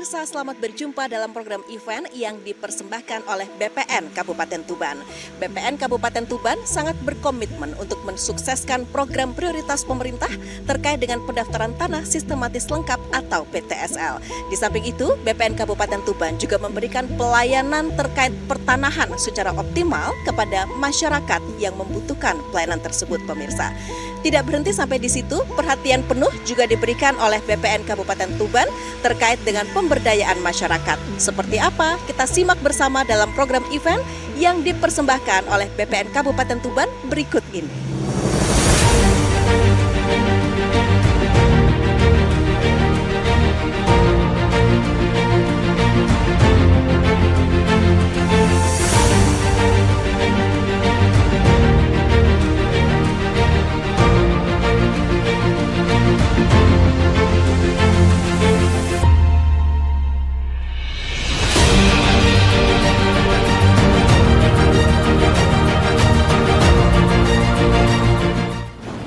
Pemirsa, selamat berjumpa dalam program event yang dipersembahkan oleh BPN Kabupaten Tuban. BPN Kabupaten Tuban sangat berkomitmen untuk mensukseskan program prioritas pemerintah terkait dengan pendaftaran tanah sistematis lengkap atau PTSL. Di samping itu, BPN Kabupaten Tuban juga memberikan pelayanan terkait pertanahan secara optimal kepada masyarakat yang membutuhkan pelayanan tersebut, pemirsa. Tidak berhenti sampai di situ, perhatian penuh juga diberikan oleh BPN Kabupaten Tuban terkait dengan pemberdayaan masyarakat. Seperti apa? Kita simak bersama dalam program event yang dipersembahkan oleh BPN Kabupaten Tuban berikut ini.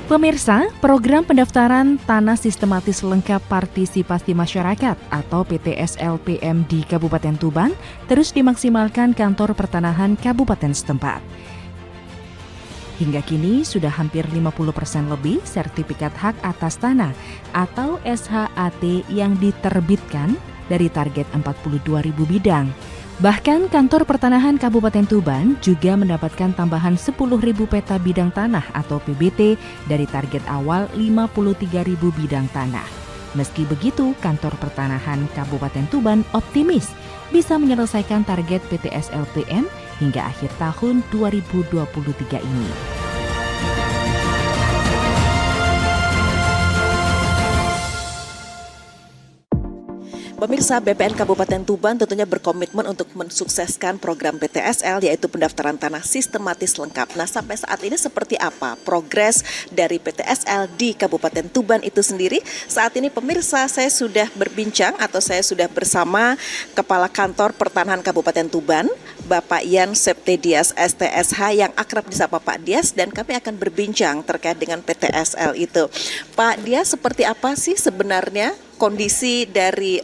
Pemirsa, program pendaftaran tanah sistematis lengkap partisipasi masyarakat atau PTSL-PM di Kabupaten Tuban terus dimaksimalkan kantor pertanahan Kabupaten setempat. Hingga kini sudah hampir 50% lebih sertifikat hak atas tanah atau SHAT yang diterbitkan dari target 42.000 bidang. Bahkan kantor pertanahan Kabupaten Tuban juga mendapatkan tambahan 10.000 peta bidang tanah atau PBT dari target awal 53.000 bidang tanah. Meski begitu, kantor pertanahan Kabupaten Tuban optimis bisa menyelesaikan target PTSL-PM hingga akhir tahun 2023 ini. Pemirsa, BPN Kabupaten Tuban tentunya berkomitmen untuk mensukseskan program PTSL yaitu pendaftaran tanah sistematis lengkap. Nah, sampai saat ini seperti apa progres dari PTSL di Kabupaten Tuban itu sendiri? Saat ini pemirsa, saya sudah berbincang atau saya sudah bersama Kepala Kantor Pertanahan Kabupaten Tuban, Bapak Ian Septedias STSH yang akrab disapa Pak Dias, dan kami akan berbincang terkait dengan PTSL itu. Pak Dias, seperti apa sih sebenarnya kondisi dari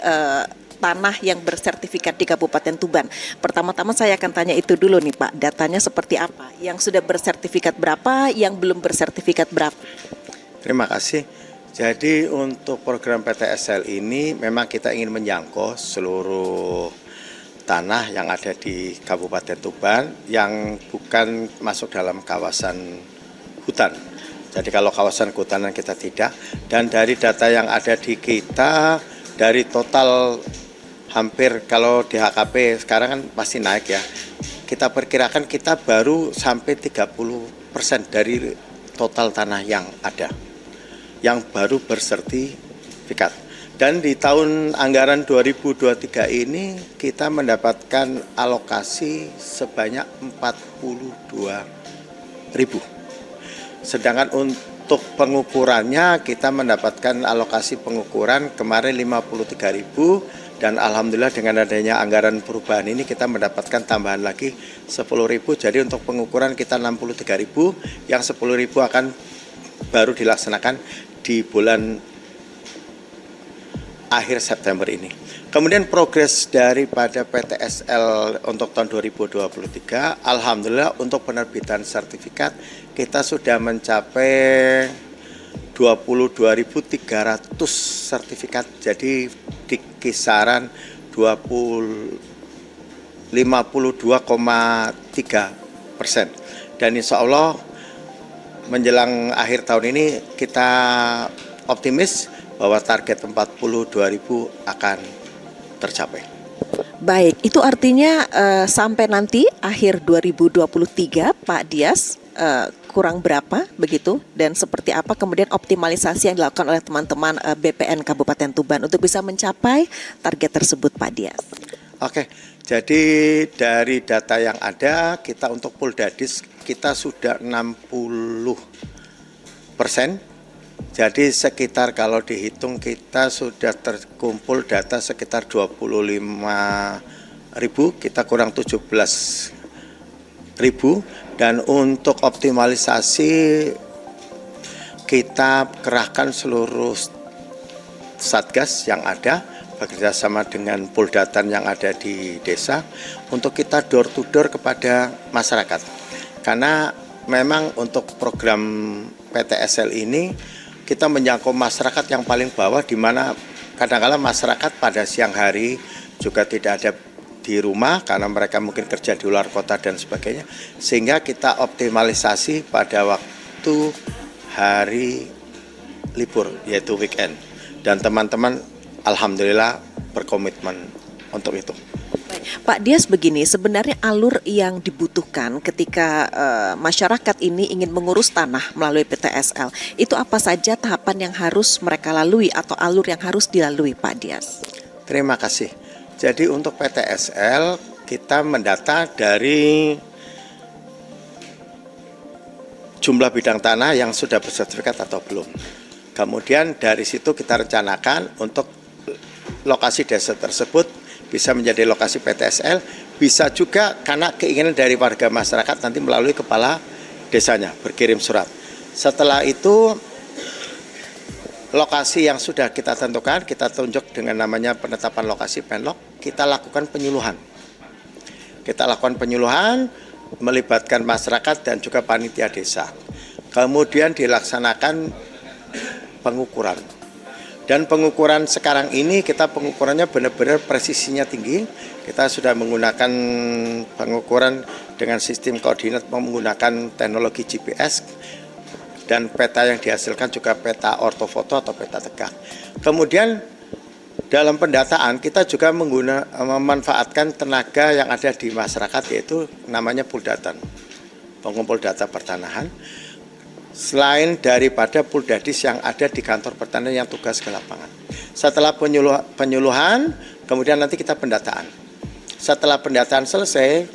tanah yang bersertifikat di Kabupaten Tuban? Pertama-tama saya akan tanya itu dulu nih Pak, datanya seperti apa? Yang sudah bersertifikat berapa, yang belum bersertifikat berapa? Terima kasih. Jadi untuk program PTSL ini memang kita ingin menjangkau seluruh tanah yang ada di Kabupaten Tuban yang bukan masuk dalam kawasan hutan. Jadi kalau kawasan kehutanan kita tidak, dan dari data yang ada di kita, dari total hampir kalau di HKP sekarang kan pasti naik ya, kita perkirakan kita baru sampai 30% dari total tanah yang ada, yang baru bersertifikat. Dan di tahun anggaran 2023 ini kita mendapatkan alokasi sebanyak 42.000. Sedangkan untuk pengukurannya kita mendapatkan alokasi pengukuran kemarin 53.000 dan alhamdulillah dengan adanya anggaran perubahan ini kita mendapatkan tambahan lagi 10.000. Jadi untuk pengukuran kita 63.000, yang 10.000 akan baru dilaksanakan di bulan akhir September ini. Kemudian progres daripada PTSL untuk tahun 2023, alhamdulillah untuk penerbitan sertifikat kita sudah mencapai 22.300 sertifikat. Jadi di kisaran 52,3%. Dan insya Allah menjelang akhir tahun ini kita optimis bahwa target 42.000 akan tercapai. Baik, itu artinya sampai nanti akhir 2023 Pak Dias kurang berapa begitu, dan seperti apa kemudian optimalisasi yang dilakukan oleh teman-teman BPN Kabupaten Tuban untuk bisa mencapai target tersebut Pak Dias? Oke, jadi dari data yang ada kita untuk Puldadis kita sudah 60%. Jadi sekitar kalau dihitung kita sudah terkumpul data sekitar 25.000, kita kurang 17.000, dan untuk optimalisasi kita kerahkan seluruh satgas yang ada bekerja sama dengan Poldatan yang ada di desa untuk kita door to door kepada masyarakat. Karena memang untuk program PTSL ini kita menjangkau masyarakat yang paling bawah, di mana kadang-kala masyarakat pada siang hari juga tidak ada di rumah karena mereka mungkin kerja di luar kota dan sebagainya, sehingga kita optimalisasi pada waktu hari libur yaitu weekend, dan teman-teman alhamdulillah berkomitmen untuk itu. Pak Dias, begini, sebenarnya alur yang dibutuhkan ketika masyarakat ini ingin mengurus tanah melalui PTSL, itu apa saja tahapan yang harus mereka lalui atau alur yang harus dilalui, Pak Dias? Terima kasih. Jadi untuk PTSL kita mendata dari jumlah bidang tanah yang sudah bersertifikat atau belum. Kemudian dari situ kita rencanakan untuk lokasi desa tersebut bisa menjadi lokasi PTSL, bisa juga karena keinginan dari warga masyarakat nanti melalui kepala desanya berkirim surat. Setelah itu lokasi yang sudah kita tentukan, kita tunjuk dengan namanya penetapan lokasi penlok, kita lakukan penyuluhan. Kita lakukan penyuluhan, melibatkan masyarakat dan juga panitia desa. Kemudian dilaksanakan pengukuran. Dan pengukuran sekarang ini kita pengukurannya benar-benar presisinya tinggi. Kita sudah menggunakan pengukuran dengan sistem koordinat menggunakan teknologi GPS, dan peta yang dihasilkan juga peta ortofoto atau peta tegak. Kemudian dalam pendataan kita juga memanfaatkan tenaga yang ada di masyarakat, yaitu namanya Poldatan, pengumpul data pertanahan. Selain daripada Poldadis yang ada di kantor pertanian yang tugas ke lapangan. Setelah penyuluhan, kemudian nanti kita pendataan. Setelah pendataan selesai,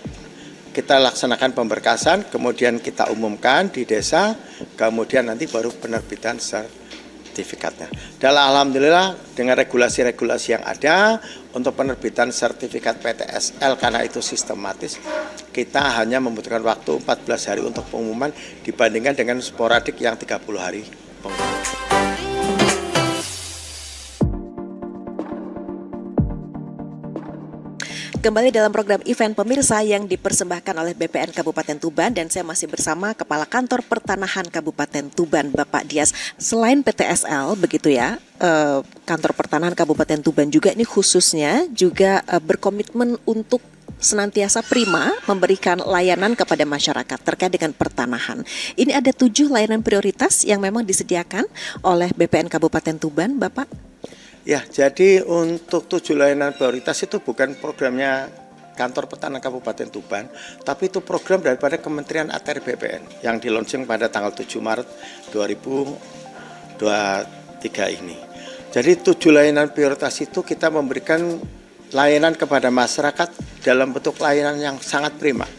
kita laksanakan pemberkasan, kemudian kita umumkan di desa, kemudian nanti baru penerbitan sertifikatnya. Dan alhamdulillah dengan regulasi-regulasi yang ada untuk penerbitan sertifikat PTSL, karena itu sistematis, kita hanya membutuhkan waktu 14 hari untuk pengumuman dibandingkan dengan sporadik yang 30 hari pengumuman. Kembali dalam program event pemirsa yang dipersembahkan oleh BPN Kabupaten Tuban, dan saya masih bersama Kepala Kantor Pertanahan Kabupaten Tuban, Bapak Dias. Selain PTSL, begitu ya, Kantor Pertanahan Kabupaten Tuban juga ini khususnya juga berkomitmen untuk senantiasa prima memberikan layanan kepada masyarakat terkait dengan pertanahan. Ini ada 7 layanan prioritas yang memang disediakan oleh BPN Kabupaten Tuban, Bapak. Ya, jadi untuk 7 layanan prioritas itu bukan programnya Kantor Pertanahan Kabupaten Tuban, tapi itu program daripada Kementerian ATR BPN yang di-launching pada tanggal 7 Maret 2023 ini. Jadi 7 layanan prioritas itu kita memberikan layanan kepada masyarakat dalam bentuk layanan yang sangat prima.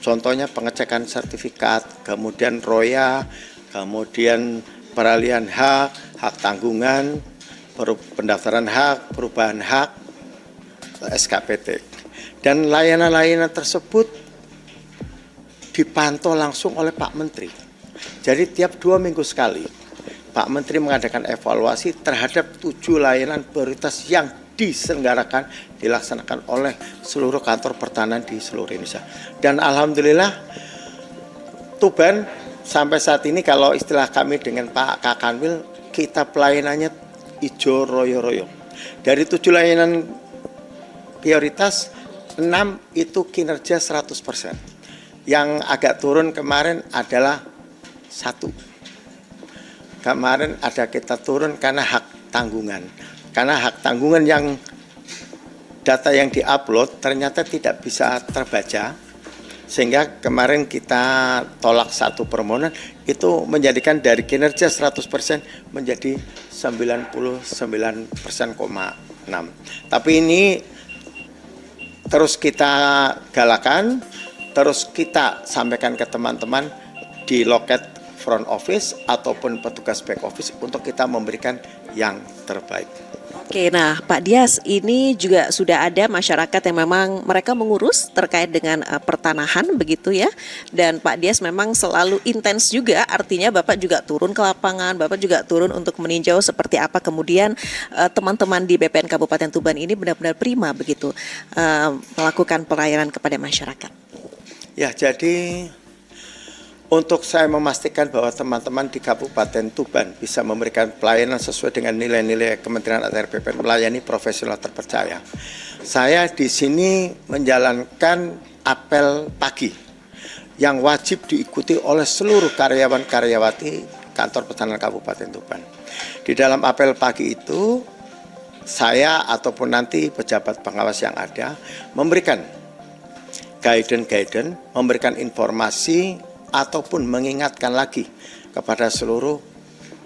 Contohnya pengecekan sertifikat, kemudian roya, kemudian peralihan hak tanggungan, pendaftaran hak, perubahan hak, SKPT. Dan layanan-layanan tersebut dipantau langsung oleh Pak Menteri. Jadi tiap 2 minggu sekali Pak Menteri mengadakan evaluasi terhadap 7 layanan prioritas yang dilaksanakan oleh seluruh kantor pertanahan di seluruh Indonesia. Dan alhamdulillah Tuban sampai saat ini, kalau istilah kami dengan Pak Kakanwil, kita pelayanannya ijo royo-royo. Dari 7 layanan prioritas, 6 itu kinerja 100%. Yang agak turun kemarin adalah 1. Kemarin ada kita turun karena hak tanggungan. Karena hak tanggungan yang data yang diupload ternyata tidak bisa terbaca, sehingga kemarin kita tolak 1 permohonan, itu menjadikan dari kinerja 100% menjadi 99,6%. Tapi ini terus kita galakan, terus kita sampaikan ke teman-teman di loket front office ataupun petugas back office untuk kita memberikan yang terbaik. Oke, nah Pak Dias, ini juga sudah ada masyarakat yang memang mereka mengurus terkait dengan pertanahan begitu ya. Dan Pak Dias memang selalu intens juga, artinya Bapak juga turun ke lapangan, Bapak juga turun untuk meninjau seperti apa kemudian teman-teman di BPN Kabupaten Tuban ini benar-benar prima begitu melakukan pelayanan kepada masyarakat. Ya, jadi untuk saya memastikan bahwa teman-teman di Kabupaten Tuban bisa memberikan pelayanan sesuai dengan nilai-nilai Kementerian ATR BPN, melayani profesional terpercaya. Saya di sini menjalankan apel pagi yang wajib diikuti oleh seluruh karyawan-karyawati kantor pertanahan Kabupaten Tuban. Di dalam apel pagi itu, saya ataupun nanti pejabat pengawas yang ada memberikan guidance, memberikan informasi ataupun mengingatkan lagi kepada seluruh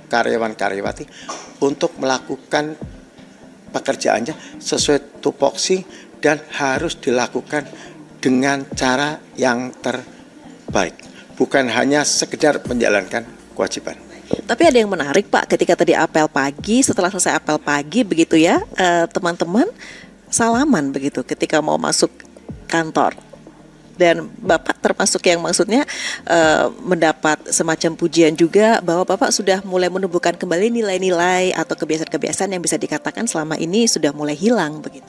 karyawan-karyawati untuk melakukan pekerjaannya sesuai tupoksi dan harus dilakukan dengan cara yang terbaik, bukan hanya sekedar menjalankan kewajiban. Tapi ada yang menarik Pak, ketika tadi apel pagi, setelah selesai apel pagi begitu ya, teman-teman salaman begitu ketika mau masuk kantor. Dan Bapak termasuk yang maksudnya mendapat semacam pujian juga bahwa Bapak sudah mulai menumbuhkan kembali nilai-nilai atau kebiasaan-kebiasaan yang bisa dikatakan selama ini sudah mulai hilang begitu.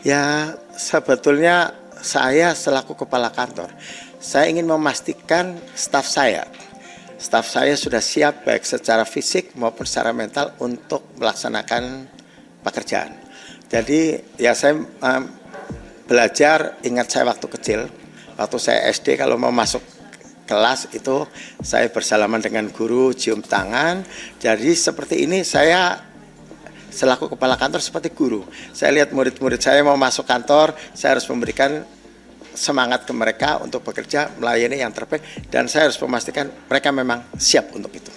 Ya, sebetulnya saya selaku kepala kantor, saya ingin memastikan staf saya sudah siap baik secara fisik maupun secara mental untuk melaksanakan pekerjaan. Jadi ya saya belajar, ingat saya waktu kecil, waktu saya SD kalau mau masuk kelas itu saya bersalaman dengan guru, cium tangan. Jadi seperti ini saya selaku kepala kantor seperti guru. Saya lihat murid-murid saya mau masuk kantor, saya harus memberikan semangat ke mereka untuk bekerja, melayani yang terbaik, dan saya harus memastikan mereka memang siap untuk itu.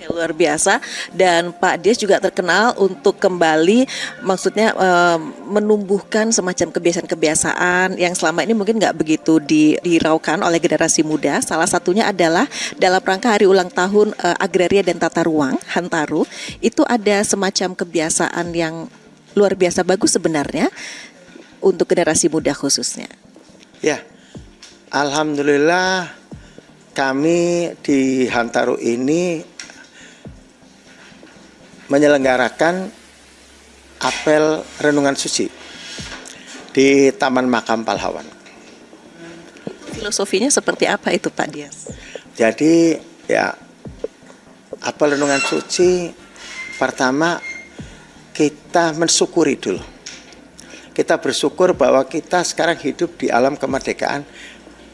Luar biasa. Dan Pak Dias juga terkenal untuk kembali maksudnya menumbuhkan semacam kebiasaan-kebiasaan yang selama ini mungkin nggak begitu diraukan oleh generasi muda. Salah satunya adalah dalam rangka hari ulang tahun Agraria dan Tata Ruang Hantaru, itu ada semacam kebiasaan yang luar biasa bagus sebenarnya untuk generasi muda khususnya. Ya, alhamdulillah kami di Hantaru ini menyelenggarakan apel renungan suci di Taman Makam Pahlawan. Filosofinya seperti apa itu Pak Dias? Jadi ya apel renungan suci pertama kita mensyukuri dulu. Kita bersyukur bahwa kita sekarang hidup di alam kemerdekaan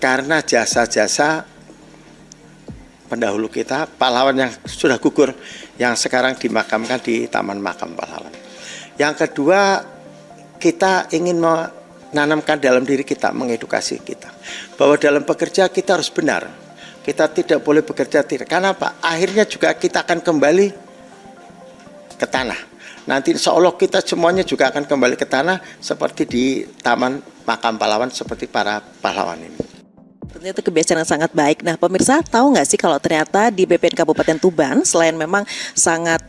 karena jasa-jasa pendahulu kita, pahlawan yang sudah gugur, yang sekarang dimakamkan di Taman Makam Pahlawan. Yang kedua, kita ingin menanamkan dalam diri kita, mengedukasi kita, bahwa dalam bekerja kita harus benar. Kita tidak boleh bekerja tidak. Karena apa? Akhirnya juga kita akan kembali ke tanah. Nanti insya Allah kita semuanya juga akan kembali ke tanah seperti di Taman Makam Pahlawan, seperti para pahlawan ini. Tentunya itu kebiasaan yang sangat baik. Nah pemirsa, tahu nggak sih kalau ternyata di BPN Kabupaten Tuban selain memang sangat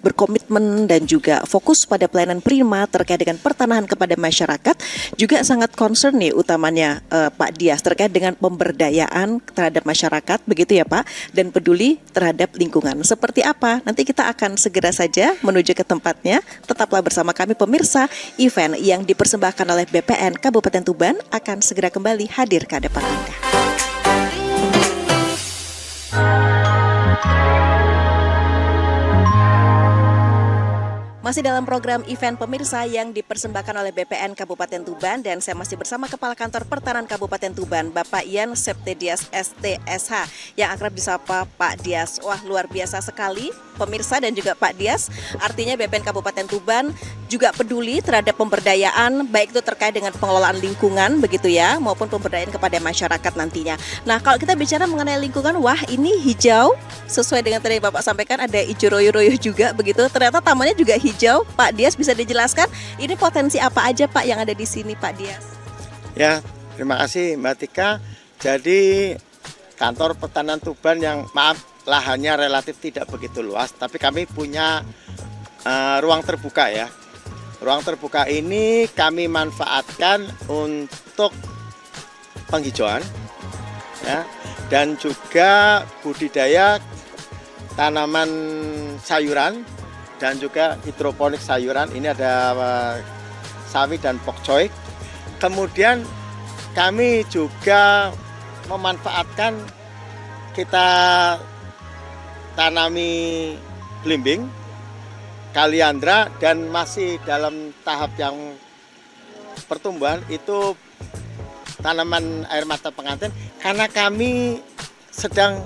berkomitmen dan juga fokus pada pelayanan prima terkait dengan pertanahan kepada masyarakat, juga sangat concern nih utamanya Pak Dias terkait dengan pemberdayaan terhadap masyarakat, begitu ya Pak, dan peduli terhadap lingkungan. Seperti apa? Nanti kita akan segera saja menuju ke tempatnya. Tetaplah bersama kami pemirsa, event yang dipersembahkan oleh BPN Kabupaten Tuban akan segera kembali hadir ke hadapan Anda. Masih dalam program event pemirsa yang dipersembahkan oleh BPN Kabupaten Tuban, dan saya masih bersama Kepala Kantor Pertanahan Kabupaten Tuban, Bapak Ian Septedias STSH, yang akrab disapa Pak Dias. Wah, luar biasa sekali pemirsa dan juga Pak Dias. Artinya BPN Kabupaten Tuban juga peduli terhadap pemberdayaan, baik itu terkait dengan pengelolaan lingkungan begitu ya, maupun pemberdayaan kepada masyarakat nantinya. Nah, kalau kita bicara mengenai lingkungan, wah ini hijau, sesuai dengan tadi Bapak sampaikan, ada hijau royo-royo juga begitu. Ternyata tamannya juga hijau. Pak Dias, bisa dijelaskan ini potensi apa aja Pak yang ada di sini Pak Dias? Ya, terima kasih Mbak Tika. Jadi kantor pertanahan Tuban yang lahannya relatif tidak begitu luas, tapi kami punya ruang terbuka ya. Ruang terbuka ini kami manfaatkan untuk penghijauan ya, dan juga budidaya tanaman sayuran dan juga hidroponik sayuran. Ini ada sawi dan pokcoy. Kemudian kami juga memanfaatkan, kita tanami belimbing, kaliandra, dan masih dalam tahap yang pertumbuhan itu tanaman air mata pengantin, karena kami sedang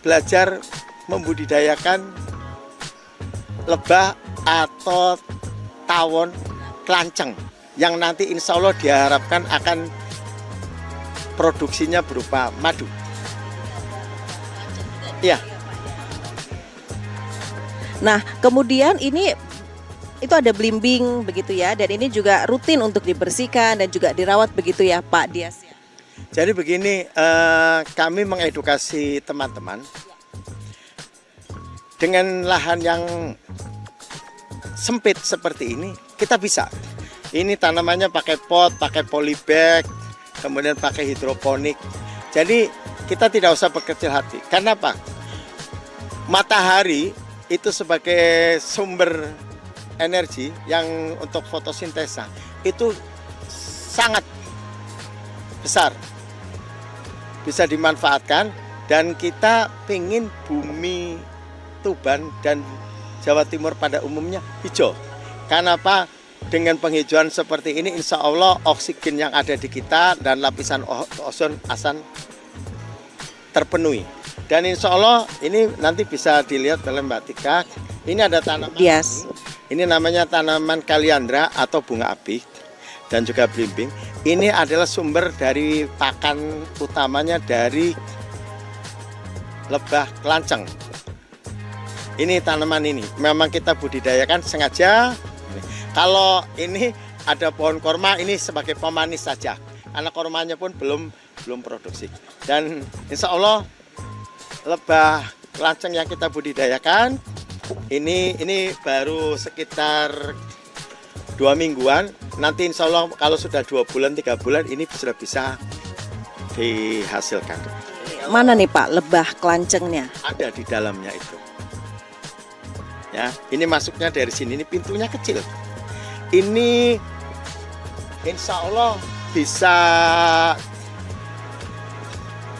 belajar membudidayakan lebah atau tawon kelanceng yang nanti insya Allah diharapkan akan produksinya berupa madu. Iya. Nah, kemudian ini itu ada belimbing begitu ya, dan ini juga rutin untuk dibersihkan dan juga dirawat begitu ya Pak Dias ya. Jadi begini, kami mengedukasi teman-teman dengan lahan yang sempit seperti ini, kita bisa. Ini tanamannya pakai pot, pakai polybag, kemudian pakai hidroponik. Jadi kita tidak usah berkecil hati. Karena apa? Matahari itu sebagai sumber energi yang untuk fotosintesa itu sangat besar, bisa dimanfaatkan, dan kita pengen bumi Tuban dan Jawa Timur pada umumnya hijau. Karena apa? Dengan penghijauan seperti ini insya Allah oksigen yang ada di kita dan lapisan ozon asan terpenuhi. Dan insya Allah ini nanti bisa dilihat oleh Mbak Tika. Ini ada tanaman, Yes. ini namanya tanaman kaliandra atau bunga api dan juga belimbing. Ini adalah sumber dari pakan utamanya dari lebah kelanceng. Ini tanaman ini memang kita budidayakan sengaja. Kalau ini ada pohon korma, ini sebagai pemanis saja. Karena kormanya pun belum produksi. Dan insya Allah lebah kelanceng yang kita budidayakan ini baru sekitar 2 mingguan. Nanti insya Allah kalau sudah 2 bulan 3 bulan ini sudah bisa dihasilkan. Mana nih Pak lebah kelancengnya? Ada di dalamnya itu. Ya, ini masuknya dari sini, ini pintunya kecil. Ini insya Allah bisa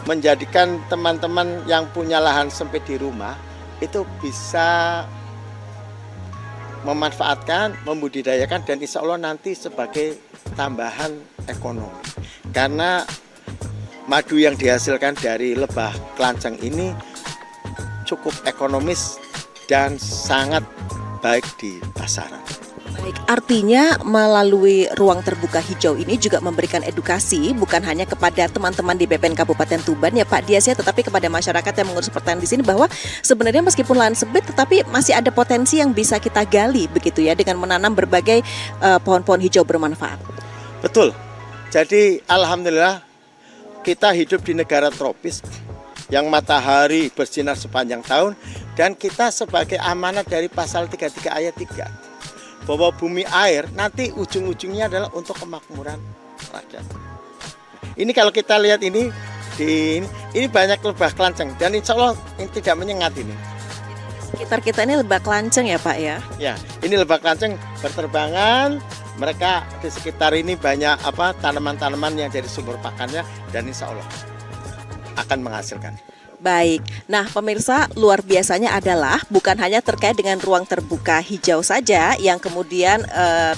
menjadikan teman-teman yang punya lahan sempit di rumah itu bisa memanfaatkan, membudidayakan, dan insya Allah nanti sebagai tambahan ekonomi. Karena madu yang dihasilkan dari lebah kelanceng ini cukup ekonomis dan sangat baik di pasaran. Baik, artinya melalui ruang terbuka hijau ini juga memberikan edukasi bukan hanya kepada teman-teman di BPN Kabupaten Tuban ya Pak Dias ya, tetapi kepada masyarakat yang mengurus pertanian di sini bahwa sebenarnya meskipun lahan sempit tetapi masih ada potensi yang bisa kita gali begitu ya dengan menanam berbagai pohon-pohon hijau bermanfaat. Betul. Jadi alhamdulillah kita hidup di negara tropis yang matahari bersinar sepanjang tahun, dan kita sebagai amanat dari pasal 33 ayat 3 bahwa bumi air nanti ujung-ujungnya adalah untuk kemakmuran rakyat. Ini kalau kita lihat ini banyak lebah kelanceng dan insya Allah ini tidak menyengat ini. Sekitar kita ini lebah kelanceng ya Pak ya? Ya, ini lebah kelanceng berterbangan. Mereka di sekitar ini banyak tanaman-tanaman yang jadi sumber pakannya, dan insya Allah akan menghasilkan. Baik, nah pemirsa, luar biasanya adalah bukan hanya terkait dengan ruang terbuka hijau saja yang kemudian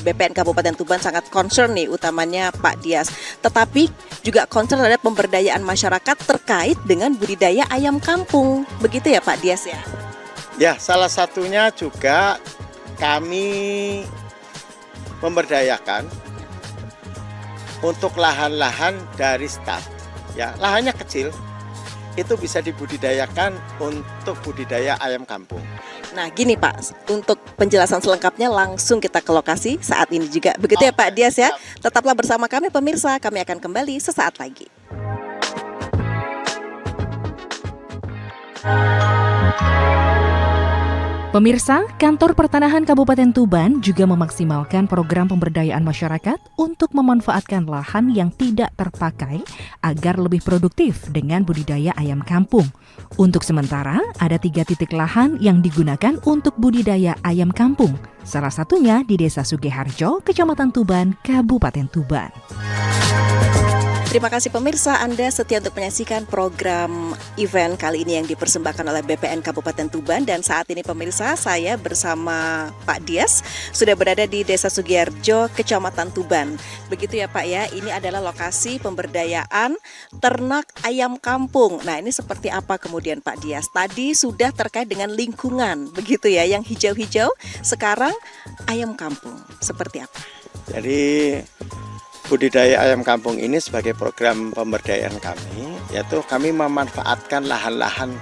BPN Kabupaten Tuban sangat concern nih, utamanya Pak Dias, tetapi juga concern terhadap pemberdayaan masyarakat terkait dengan budidaya ayam kampung, begitu ya Pak Dias ya? Ya, salah satunya juga kami memberdayakan untuk lahan-lahan dari start. Ya, lahannya kecil, itu bisa dibudidayakan untuk budidaya ayam kampung. Nah gini Pak, untuk penjelasan selengkapnya langsung kita ke lokasi saat ini juga. Begitu ya Pak Dias ya. Tetaplah bersama kami pemirsa, kami akan kembali sesaat lagi. Pemirsa, Kantor Pertanahan Kabupaten Tuban juga memaksimalkan program pemberdayaan masyarakat untuk memanfaatkan lahan yang tidak terpakai agar lebih produktif dengan budidaya ayam kampung. Untuk sementara, ada 3 titik lahan yang digunakan untuk budidaya ayam kampung. Salah satunya di Desa Sugiharjo, Kecamatan Tuban, Kabupaten Tuban. Terima kasih pemirsa, Anda setia untuk menyaksikan program event kali ini yang dipersembahkan oleh BPN Kabupaten Tuban. Dan saat ini pemirsa, saya bersama Pak Dias sudah berada di Desa Sugiharjo, Kecamatan Tuban. Begitu ya Pak ya, ini adalah lokasi pemberdayaan ternak ayam kampung. Nah, ini seperti apa kemudian Pak Dias? Tadi sudah terkait dengan lingkungan, begitu ya, yang hijau-hijau. Sekarang ayam kampung, seperti apa? Jadi budidaya ayam kampung ini sebagai program pemberdayaan kami, yaitu kami memanfaatkan lahan-lahan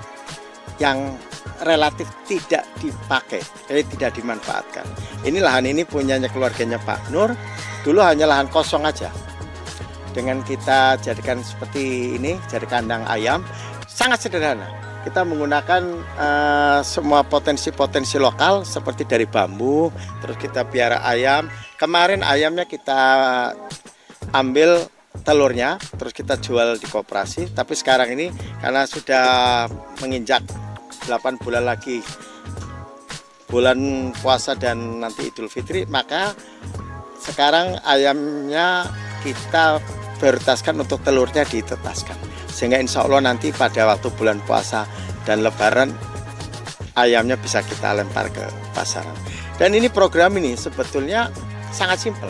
yang relatif tidak dipakai, jadi tidak dimanfaatkan. Ini lahan ini punyanya keluarganya Pak Nur, dulu hanya lahan kosong aja. Dengan kita jadikan seperti ini, jadi kandang ayam, sangat sederhana. Kita menggunakan semua potensi-potensi lokal seperti dari bambu, terus kita piara ayam. Kemarin ayamnya kita ambil telurnya, terus kita jual di koperasi. Tapi sekarang ini karena sudah menginjak 8 bulan lagi, bulan puasa dan nanti Idul Fitri, maka sekarang ayamnya kita prioritaskan untuk telurnya ditetaskan. Sehingga insya Allah nanti pada waktu bulan puasa dan lebaran ayamnya bisa kita lempar ke pasaran. Dan ini program ini sebetulnya sangat simpel.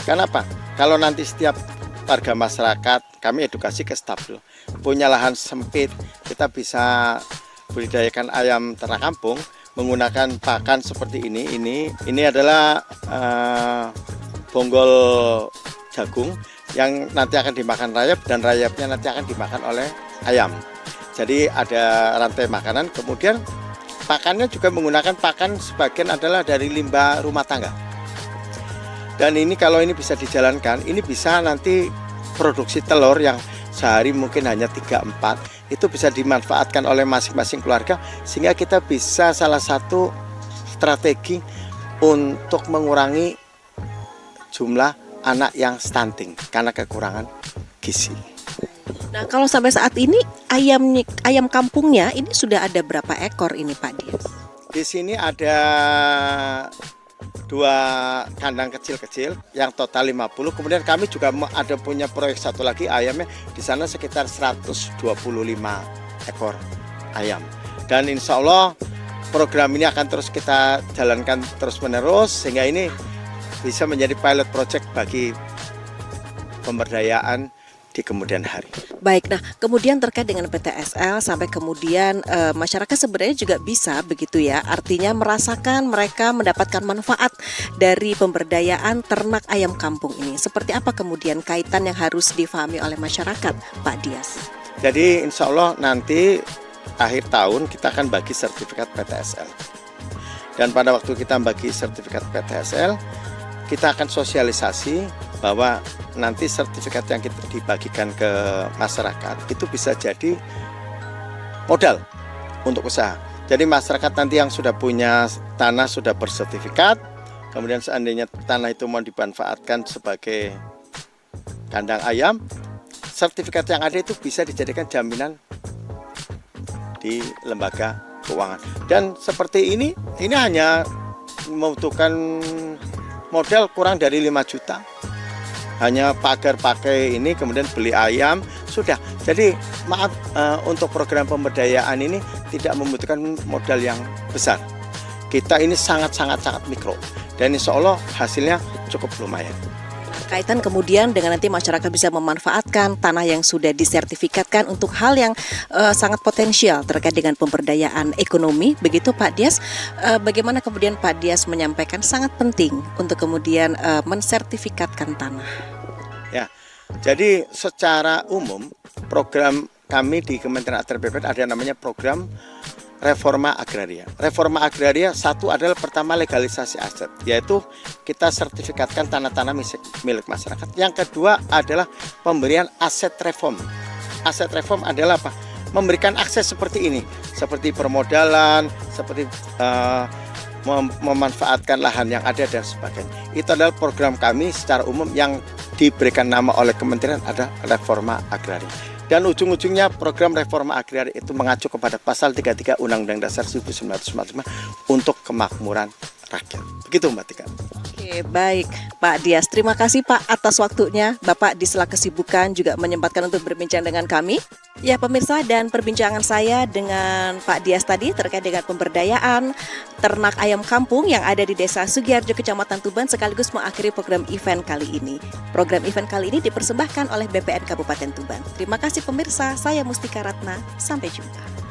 Kenapa? Kalau nanti setiap warga masyarakat, kami edukasi ke staf dulu, punya lahan sempit, kita bisa budidayakan ayam ternak kampung menggunakan pakan seperti ini. Ini adalah bonggol jagung yang nanti akan dimakan rayap, dan rayapnya nanti akan dimakan oleh ayam. Jadi ada rantai makanan. Kemudian pakannya juga menggunakan pakan sebagian adalah dari limbah rumah tangga. Dan ini kalau ini bisa dijalankan, ini bisa nanti produksi telur yang sehari mungkin hanya 3-4, itu bisa dimanfaatkan oleh masing-masing keluarga, sehingga kita bisa salah satu strategi untuk mengurangi jumlah anak yang stunting karena kekurangan gizi. Nah, kalau sampai saat ini ayam kampungnya ini sudah ada berapa ekor ini Pak Dias? Di sini ada 2 kandang kecil-kecil yang total 50. Kemudian kami juga ada punya proyek satu lagi ayamnya, di sana sekitar 125 ekor ayam. Dan insya Allah program ini akan terus kita jalankan terus-menerus, sehingga ini bisa menjadi pilot project bagi pemberdayaan di kemudian hari. Baik, nah kemudian terkait dengan PTSL sampai kemudian masyarakat sebenarnya juga bisa begitu ya, artinya merasakan mereka mendapatkan manfaat dari pemberdayaan ternak ayam kampung ini. Seperti apa kemudian kaitan yang harus difahami oleh masyarakat, Pak Dias? Jadi insya Allah nanti akhir tahun kita akan bagi sertifikat PTSL. Dan pada waktu kita bagi sertifikat PTSL, kita akan sosialisasi bahwa nanti sertifikat yang kita dibagikan ke masyarakat itu bisa jadi modal untuk usaha. Jadi masyarakat nanti yang sudah punya tanah sudah bersertifikat, kemudian seandainya tanah itu mau dimanfaatkan sebagai kandang ayam, sertifikat yang ada itu bisa dijadikan jaminan di lembaga keuangan. Dan seperti ini hanya membutuhkan modal kurang dari 5 juta. Hanya pagar pakai ini, kemudian beli ayam, sudah. Jadi maaf, untuk program pemberdayaan ini tidak membutuhkan modal yang besar. Kita ini sangat mikro, dan insya Allah hasilnya cukup lumayan. Kaitan kemudian dengan nanti masyarakat bisa memanfaatkan tanah yang sudah disertifikatkan untuk hal yang sangat potensial terkait dengan pemberdayaan ekonomi, begitu Pak Dias. Bagaimana kemudian Pak Dias menyampaikan sangat penting untuk kemudian mensertifikatkan tanah? Ya, jadi secara umum program kami di Kementerian Agriculture BPN ada namanya program reforma agraria. Reforma agraria satu adalah pertama legalisasi aset, yaitu kita sertifikatkan tanah-tanah milik masyarakat. Yang kedua adalah pemberian aset reform. Aset reform adalah apa? memberikan akses seperti ini, seperti permodalan, seperti memanfaatkan lahan yang ada dan sebagainya. Itu adalah program kami secara umum yang diberikan nama oleh Kementerian ada Reforma Agraria. Dan ujung-ujungnya program reforma agraria itu mengacu kepada pasal 33 Undang-Undang Dasar 1945 untuk kemakmuran rakyat. Begitu Mbak Tika. Oke, baik Pak Dias. Terima kasih Pak atas waktunya. Bapak di sela kesibukan juga menyempatkan untuk berbincang dengan kami. Ya pemirsa, dan perbincangan saya dengan Pak Dias tadi terkait dengan pemberdayaan ternak ayam kampung yang ada di Desa Sugiharjo, Kecamatan Tuban, sekaligus mengakhiri program event kali ini. Program event kali ini dipersembahkan oleh BPN Kabupaten Tuban. Terima kasih pemirsa, saya Mustika Ratna. Sampai jumpa.